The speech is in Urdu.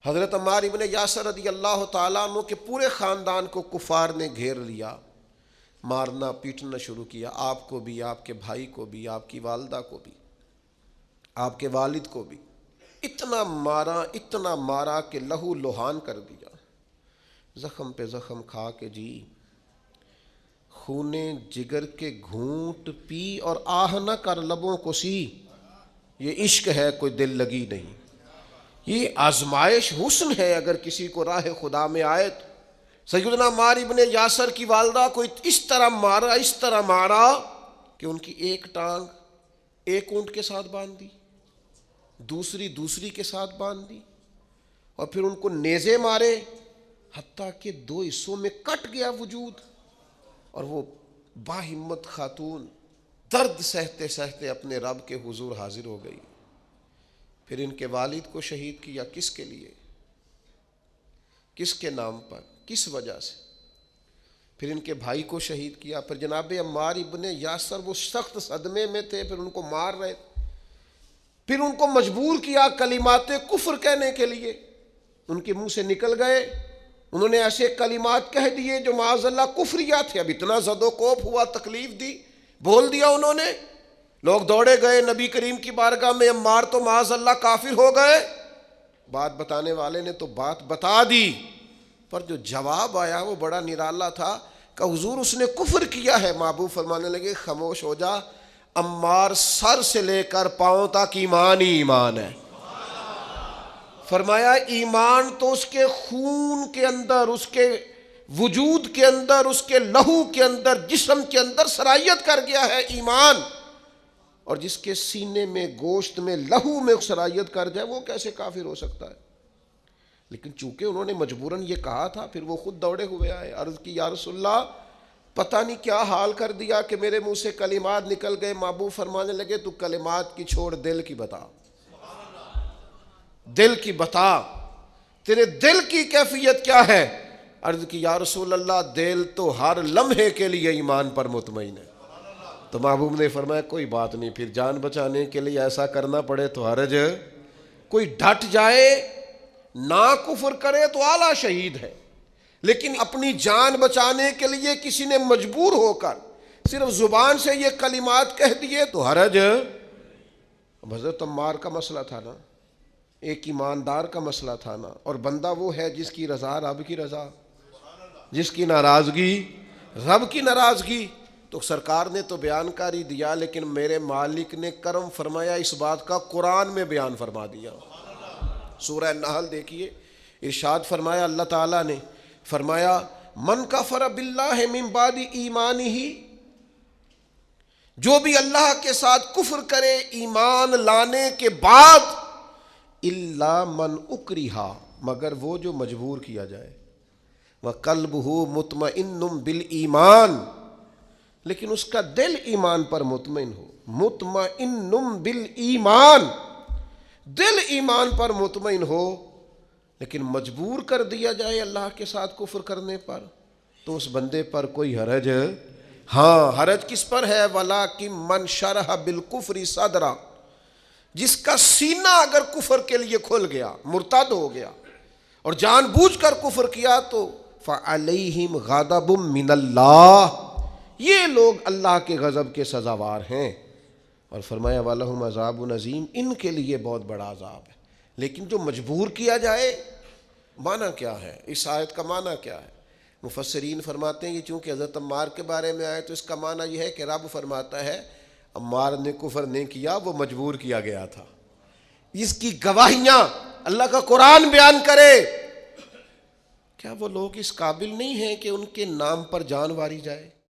حضرت عمار ابن یاسر رضی اللہ تعالیٰ عنہ کے پورے خاندان کو کفار نے گھیر لیا، مارنا پیٹنا شروع کیا، آپ کو بھی، آپ کے بھائی کو بھی، آپ کی والدہ کو بھی، آپ کے والد کو بھی، اتنا مارا کہ لہو لہان کر دیا، زخم پہ زخم کھا کے جی خونے جگر کے گھونٹ پی اور آہ نہ کر لبوں کو سی۔ یہ عشق ہے، کوئی دل لگی نہیں، یہ آزمائش حسن ہے۔ اگر کسی کو راہ خدا میں آئے تو سیدنا عمار ابن یاسر کی والدہ کو اس طرح مارا کہ ان کی ایک ٹانگ ایک اونٹ کے ساتھ باندھ دی، دوسری کے ساتھ باندھ دی، اور پھر ان کو نیزے مارے حتیٰ کہ 2 حصوں میں کٹ گیا وجود، اور وہ باہمت خاتون درد سہتے سہتے اپنے رب کے حضور حاضر ہو گئی۔ پھر ان کے والد کو شہید کیا، کس کے لیے، کس کے نام پر، کس وجہ سے؟ پھر ان کے بھائی کو شہید کیا۔ پھر جناب عمار ابن یاسر وہ سخت صدمے میں تھے، پھر ان کو مار رہے، پھر ان کو مجبور کیا کلمات کفر کہنے کے لیے، ان کے منہ سے نکل گئے، انہوں نے ایسے کلمات کہہ دیے جو معاذ اللہ کفریہ تھے۔ اب اتنا زد و کوف ہوا، تکلیف دی، بول دیا انہوں نے، لوگ دوڑے گئے نبی کریم کی بارگاہ میں، عمار تو معاذ اللہ کافر ہو گئے۔ بات بتانے والے نے تو بات بتا دی، پر جو جواب آیا وہ بڑا نرالا تھا کہ حضور اس نے کفر کیا ہے۔ محبوب فرمانے لگے خاموش ہو جا، عمار سر سے لے کر پاؤں تک ایمان ہی ایمان ہے۔ فرمایا ایمان تو اس کے خون کے اندر، اس کے وجود کے اندر، اس کے لہو کے اندر، جسم کے اندر سرایت کر گیا ہے ایمان، اور جس کے سینے میں، گوشت میں، لہو میں سرایت کر جائے وہ کیسے کافر ہو سکتا ہے؟ لیکن چونکہ انہوں نے مجبوراً یہ کہا تھا، پھر وہ خود دوڑے ہوئے آئے، عرض کی یا رسول اللہ پتہ نہیں کیا حال کر دیا کہ میرے منہ سے کلمات نکل گئے۔ محبوب فرمانے لگے تو کلمات کی چھوڑ، دل کی بتا، دل کی بتا، تیرے دل کی کیفیت کیا ہے؟ عرض کی یا رسول اللہ دل تو ہر لمحے کے لیے ایمان پر مطمئن ہے۔ تو محبوب نے فرمایا کوئی بات نہیں، پھر جان بچانے کے لیے ایسا کرنا پڑے تو حرج ہے، کوئی ڈٹ جائے نہ کفر کرے تو اعلیٰ شہید ہے، لیکن اپنی جان بچانے کے لیے کسی نے مجبور ہو کر صرف زبان سے یہ کلمات کہہ دیے تو حرج ہے۔ حضرت عمار کا مسئلہ تھا نا، ایک ایماندار کا مسئلہ تھا نا، اور بندہ وہ ہے جس کی رضا رب کی رضا، جس کی ناراضگی رب کی ناراضگی۔ تو سرکار نے تو بیان کر ہی دیا، لیکن میرے مالک نے کرم فرمایا اس بات کا قرآن میں بیان فرما دیا۔ سورہ نحل دیکھیے، ارشاد فرمایا اللہ تعالیٰ نے، فرمایا من کفر باللہ من بعد ایمانہ، جو بھی اللہ کے ساتھ کفر کرے ایمان لانے کے بعد، الا من اکرہ، مگر وہ جو مجبور کیا جائے، وقلبہ مطمئن بالایمان، لیکن اس کا دل ایمان پر مطمئن ہو، مطمئن بالایمان، دل ایمان پر مطمئن ہو، لیکن مجبور کر دیا جائے اللہ کے ساتھ کفر کرنے پر، تو اس بندے پر کوئی حرج ہے؟ ہاں، حرج کس پر ہے؟ وَلَٰكِن مَّن شَرَحَ بِالْكُفْرِ صَدْرًا، جس کا سینہ اگر کفر کے لیے کھل گیا، مرتد ہو گیا اور جان بوجھ کر کفر کیا، تو فَعَلَيْهِمْ غَضَبٌ مِّنَ اللَّهِ، یہ لوگ اللہ کے غضب کے سزاوار ہیں۔ اور فرمایا وَلَهُمْ عَذَابٌ عَظِيمٌ، ان کے لیے بہت بڑا عذاب ہے۔ لیکن جو مجبور کیا جائے، معنی کیا ہے؟ اس آیت کا معنی کیا ہے؟ مفسرین فرماتے ہیں یہ چونکہ حضرت عمار کے بارے میں آئے تو اس کا معنی یہ ہے کہ رب فرماتا ہے عمار نے کفر نہیں کیا، وہ مجبور کیا گیا تھا۔ اس کی گواہیاں اللہ کا قرآن بیان کرے۔ کیا وہ لوگ اس قابل نہیں ہیں کہ ان کے نام پر جان واری جائے؟